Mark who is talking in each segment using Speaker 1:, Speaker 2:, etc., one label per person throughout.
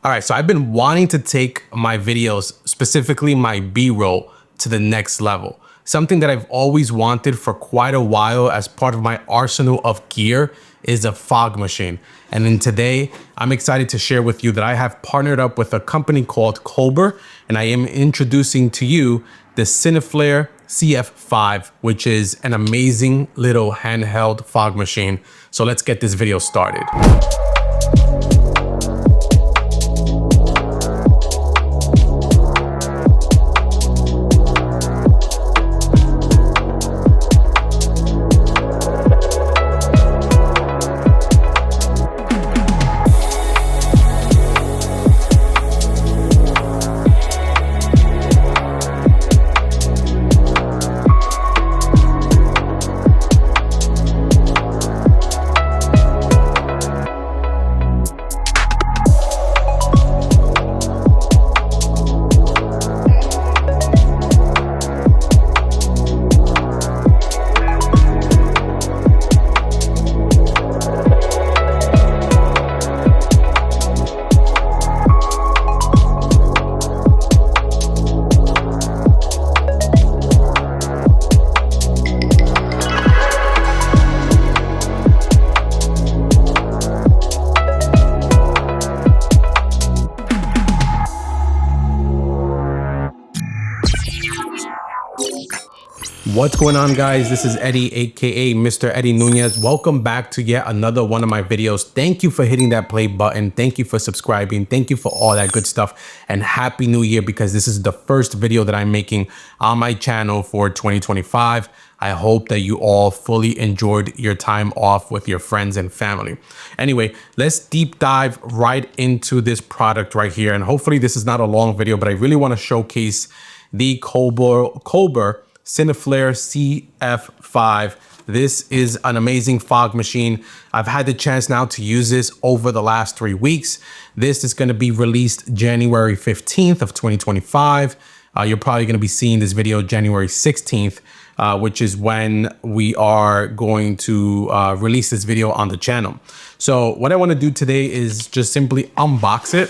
Speaker 1: All right, so I've been wanting to take my videos, specifically my B-roll, to the next level. Something that I've always wanted for quite a while as part of my arsenal of gear is a fog machine. And then today, I'm excited to share with you that I have partnered up with a company called COLBOR, and I am introducing to you the CineFlare CF5, which is an amazing little handheld fog machine. So let's get this video started. What's going on, guys? This is Eddie, aka Mr. Eddie Nunez. Welcome back to yet another one of my videos. Thank you for hitting that play button. Thank you for subscribing. Thank you for all that good stuff, and happy new year, because this is the first video that I'm making on my channel for 2025. I hope that you all fully enjoyed your time off with your friends and family. Anyway, let's deep dive right into this product right here. And hopefully this is not a long video, but I really want to showcase the COLBOR CineFlare CF5. This is an amazing fog machine. I've had the chance now to use this over the last 3 weeks. This is going to be released January 15th of 2025. You're probably going to be seeing this video January 16th, which is when we are going to release this video on the channel. So what I want to do today is just simply unbox it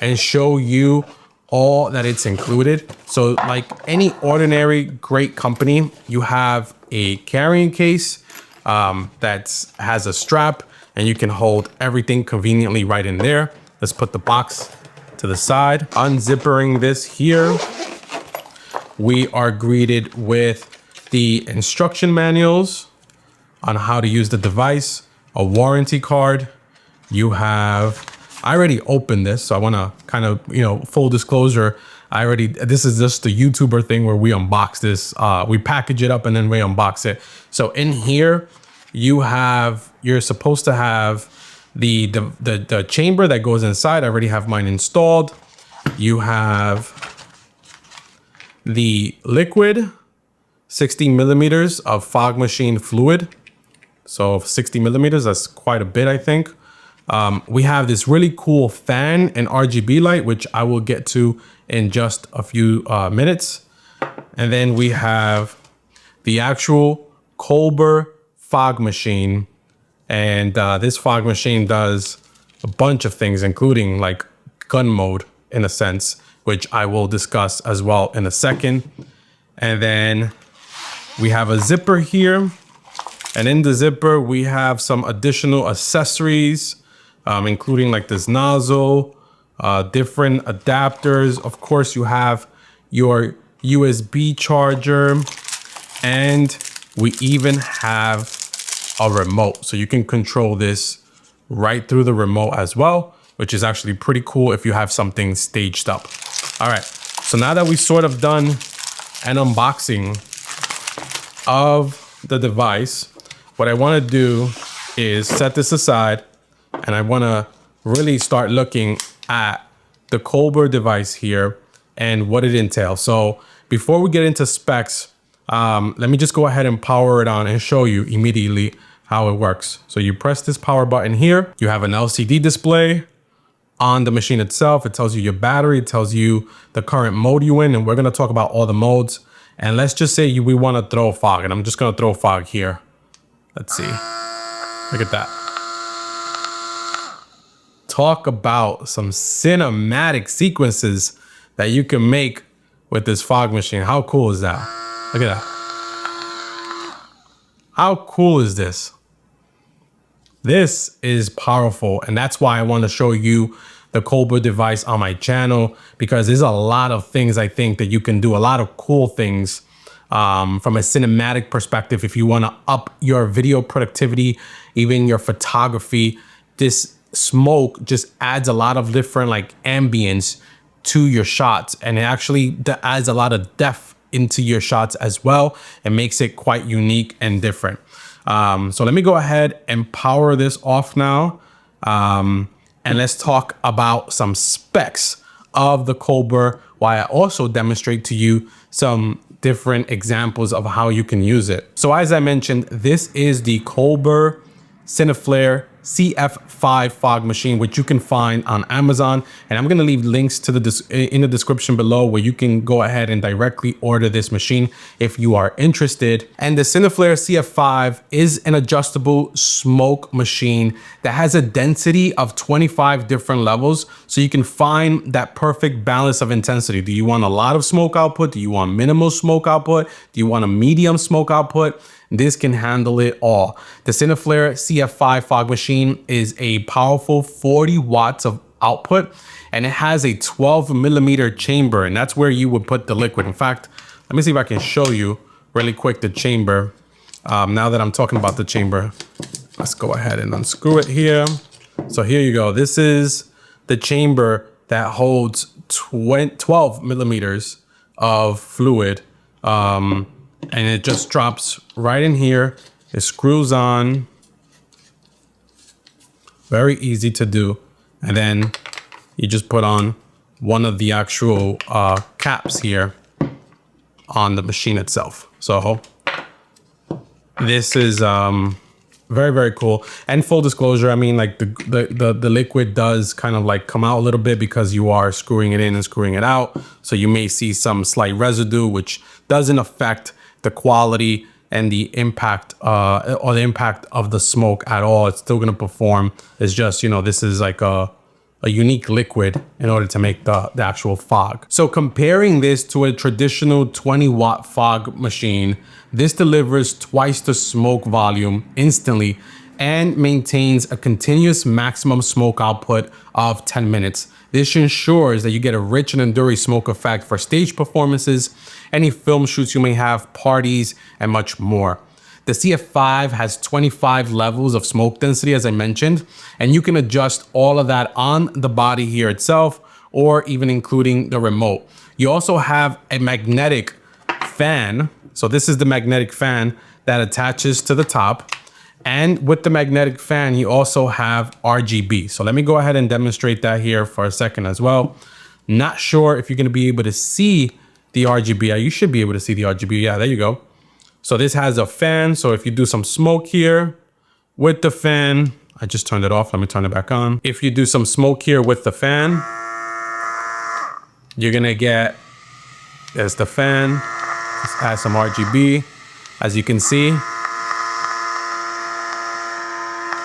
Speaker 1: and show you all that it's included. So like any ordinary great company, you have a carrying case that has a strap, and you can hold everything conveniently right in there. Let's put the box to the side. Unzipping this here, we are greeted with the instruction manuals on how to use the device, a warranty card. You have, I already opened this, so I want to kind of, full disclosure, this is just the YouTuber thing where we unbox this, we package it up and then we unbox it. So in here, you're supposed to have the chamber that goes inside. I already have mine installed. You have the liquid, 60 millimeters of fog machine fluid. So 60 millimeters, that's quite a bit, I think. We have this really cool fan and RGB light, which I will get to in just a few minutes. And then we have the actual COLBOR fog machine. And this fog machine does a bunch of things, including like gun mode in a sense, which I will discuss as well in a second. And then we have a zipper here. And in the zipper, we have some additional accessories, including like this nozzle, different adapters. Of course, you have your USB charger, and we even have a remote. So you can control this right through the remote as well, which is actually pretty cool if you have something staged up. All right, so now that we sort of done an unboxing of the device, what I want to do is set this aside, and I want to really start looking at the COLBOR device here and what it entails. So before we get into specs, let me just go ahead and power it on and show you immediately how it works. So you press this power button here. You have an LCD display on the machine itself. It tells you your battery, it tells you the current mode you're in, and we're gonna talk about all the modes. And let's just say we wanna throw fog, and I'm just gonna throw fog here. Let's see, look at that. talk about some cinematic sequences that you can make with this fog machine. How cool is that? Look at that. How cool is this? This is powerful, and that's why I want to show you the COLBOR device on my channel, because there's a lot of things I think that you can do, a lot of cool things from a cinematic perspective. If you want to up your video productivity, even your photography, this smoke just adds a lot of different like ambience to your shots, and it actually adds a lot of depth into your shots as well, and makes it quite unique and different. So let me go ahead and power this off now. And let's talk about some specs of the COLBOR, while I also demonstrate to you some different examples of how you can use it. So as I mentioned, this is the COLBOR CineFlare CF5 fog machine, which you can find on Amazon, and I'm going to leave links to in the description below, where you can go ahead and directly order this machine if you are interested. And the CineFlare CF5 is an adjustable smoke machine that has a density of 25 different levels, so you can find that perfect balance of intensity. Do you want a lot of smoke output? Do you want minimal smoke output? Do you want a medium smoke output? This can handle it all. The CineFlare CF5 fog machine is a powerful 40 watts of output, and it has a 12mm chamber, and that's where you would put the liquid. In fact, let me see if I can show you really quick the chamber. Now that I'm talking about the chamber, let's go ahead and unscrew it here. So here you go. This is the chamber that holds 12mm of fluid. And it just drops right in here. It screws on. Very easy to do. And then you just put on one of the actual caps here on the machine itself. So this is very, very cool. And full disclosure, I mean, like the liquid does kind of like come out a little bit because you are screwing it in and screwing it out. So you may see some slight residue, which doesn't affect the quality and the impact or the impact of the smoke at all. It's still going to perform. It's just, you know, this is like a unique liquid in order to make the actual fog. So comparing this to a traditional 20-watt fog machine, this delivers twice the smoke volume instantly and maintains a continuous maximum smoke output of 10 minutes. This ensures that you get a rich and enduring smoke effect for stage performances, any film shoots you may have, parties, and much more. The CF5 has 25 levels of smoke density, as I mentioned, and you can adjust all of that on the body here itself, or even including the remote. You also have a magnetic fan. So this is the magnetic fan that attaches to the top. And with the magnetic fan, you also have RGB. So let me go ahead and demonstrate that here for a second as well. Not sure if you're gonna be able to see the RGB. You should be able to see the RGB. Yeah, there you go. So this has a fan. So if you do some smoke here with the fan, I just turned it off. Let me turn it back on. If you do some smoke here with the fan, you're gonna get, there's the fan. Let's add some RGB. As you can see,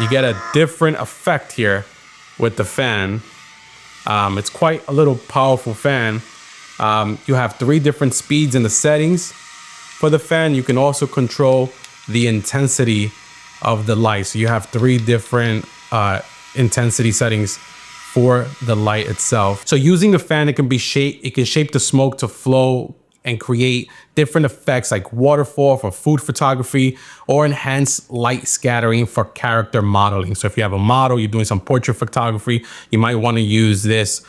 Speaker 1: you get a different effect here with the fan. It's quite a little powerful fan. You have 3 different speeds in the settings for the fan. You can also control the intensity of the light. So you have 3 different intensity settings for the light itself. So using the fan, it can shape the smoke to flow and create different effects like waterfall for food photography, or enhanced light scattering for character modeling. So if you have a model, you're doing some portrait photography, you might want to use this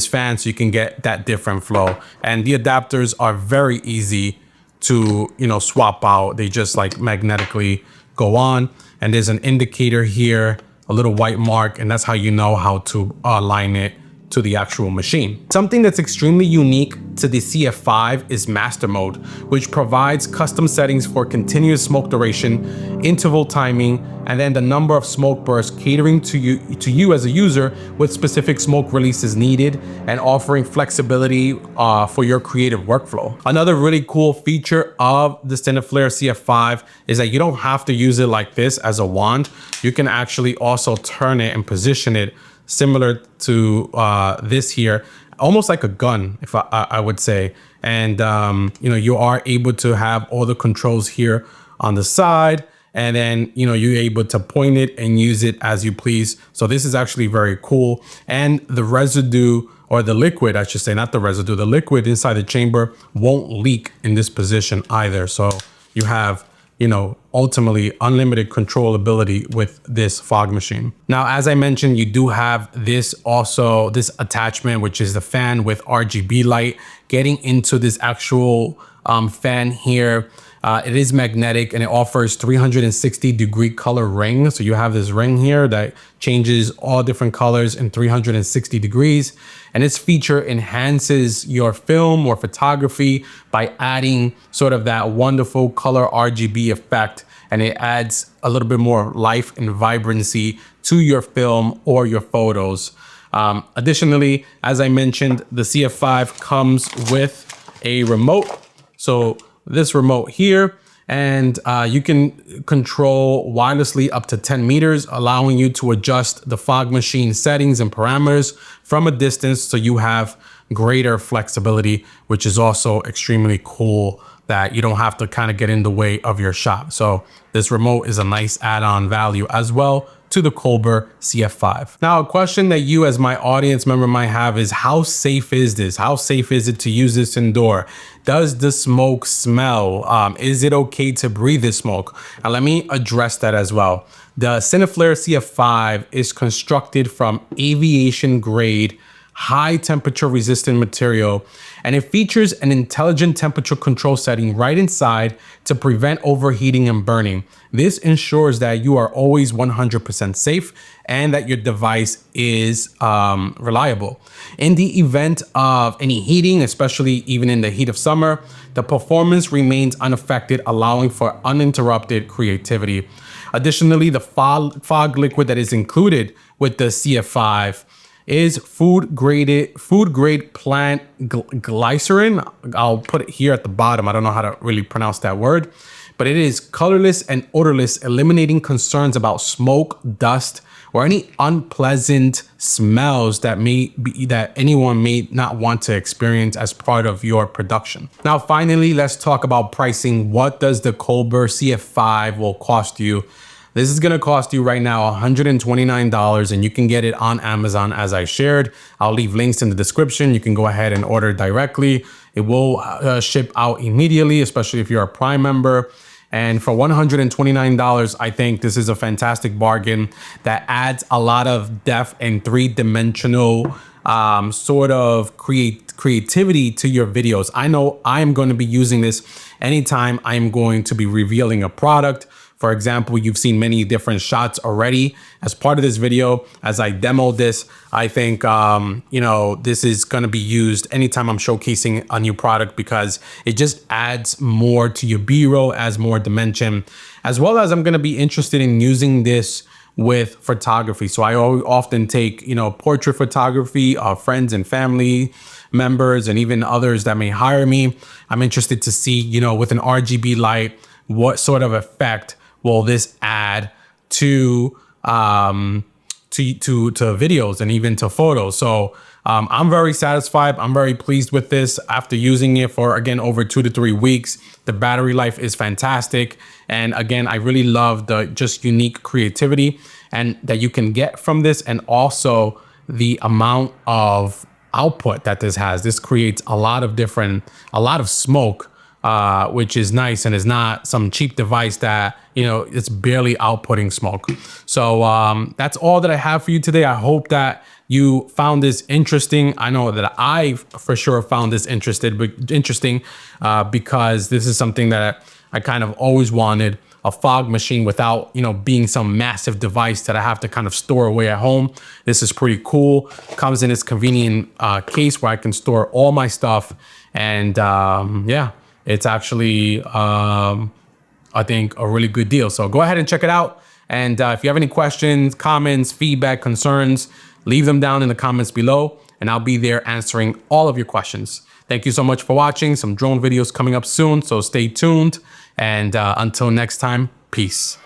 Speaker 1: fan so you can get that different flow. And the adapters are very easy to, you know, swap out. They just like magnetically go on. And there's an indicator here, a little white mark, and that's how you know how to align it to the actual machine. Something that's extremely unique to the CF5 is master mode, which provides custom settings for continuous smoke duration, interval timing, and then the number of smoke bursts, catering to you as a user with specific smoke releases needed, and offering flexibility for your creative workflow. Another really cool feature of the CineFlare CF5 is that you don't have to use it like this as a wand. You can actually also turn it and position it similar to this here, almost like a gun, if I would say. And you know, you are able to have all the controls here on the side, and then, you know, you're able to point it and use it as you please. So this is actually very cool. And the residue, or the liquid, I should say, not the residue, the liquid inside the chamber won't leak in this position either. So you have, you know, ultimately unlimited controllability with this fog machine. Now, as I mentioned, you do have this also, this attachment, which is the fan with RGB light. Getting into this actual fan here, it is magnetic and it offers 360-degree color ring. So you have this ring here that changes all different colors in 360 degrees. And this feature enhances your film or photography by adding sort of that wonderful color RGB effect. And it adds a little bit more life and vibrancy to your film or your photos. Additionally, as I mentioned, the CF5 comes with a remote. So this remote here, and you can control wirelessly up to 10 meters, allowing you to adjust the fog machine settings and parameters from a distance, so you have greater flexibility, which is also extremely cool, that you don't have to kind of get in the way of your shot. So this remote is a nice add-on value as well to the COLBOR CF5. Now, a question that you as my audience member might have is, how safe is this? How safe is it to use this indoor? Does the smoke smell? Is it okay to breathe this smoke? And let me address that as well. The Cineflare CF5 is constructed from aviation grade, high temperature resistant material, and it features an intelligent temperature control setting right inside to prevent overheating and burning. This ensures that you are always 100% safe and that your device is reliable. In the event of any heating, especially even in the heat of summer, the performance remains unaffected, allowing for uninterrupted creativity. Additionally, the fog liquid that is included with the CF5 is food grade plant glycerin. I'll put it here at the bottom. I don't know how to really pronounce that word, but it is colorless and odorless, eliminating concerns about smoke, dust, or any unpleasant smells that anyone may not want to experience as part of your production. Now, finally, let's talk about pricing. What does the COLBOR CF5 will cost you? This is gonna cost you right now $129, and you can get it on Amazon as I shared. I'll leave links in the description. You can go ahead and order directly. It will ship out immediately, especially if you're a Prime member. And for $129, I think this is a fantastic bargain that adds a lot of depth and three-dimensional sort of creativity to your videos. I know I'm going to be using this anytime I'm going to be revealing a product. For example, you've seen many different shots already as part of this video. As I demoed this, I think, you know, this is going to be used anytime I'm showcasing a new product, because it just adds more to your B-roll, adds more dimension, as well as I'm going to be interested in using this with photography. So I often take, you know, portrait photography of friends and family members, and even others that may hire me. I'm interested to see, you know, with an RGB light, what sort of effect will this add to videos and even to photos. So I'm very satisfied. I'm very pleased with this after using it for, again, over 2 to 3 weeks. The battery life is fantastic. And again, I really love the just unique creativity and that you can get from this, and also the amount of output that this has. This creates a lot of smoke, which is nice, and is not some cheap device that, you know, it's barely outputting smoke. So that's all that I have for you today. I hope that you found this interesting. I know that I for sure found this interesting because this is something that I kind of always wanted, a fog machine without, you know, being some massive device that I have to kind of store away at home. This is pretty cool. Comes in this convenient case where I can store all my stuff. And yeah, it's actually, I think, a really good deal. So go ahead and check it out. And if you have any questions, comments, feedback, concerns, leave them down in the comments below, and I'll be there answering all of your questions. Thank you so much for watching. Some drone videos coming up soon, so stay tuned. And until next time, peace.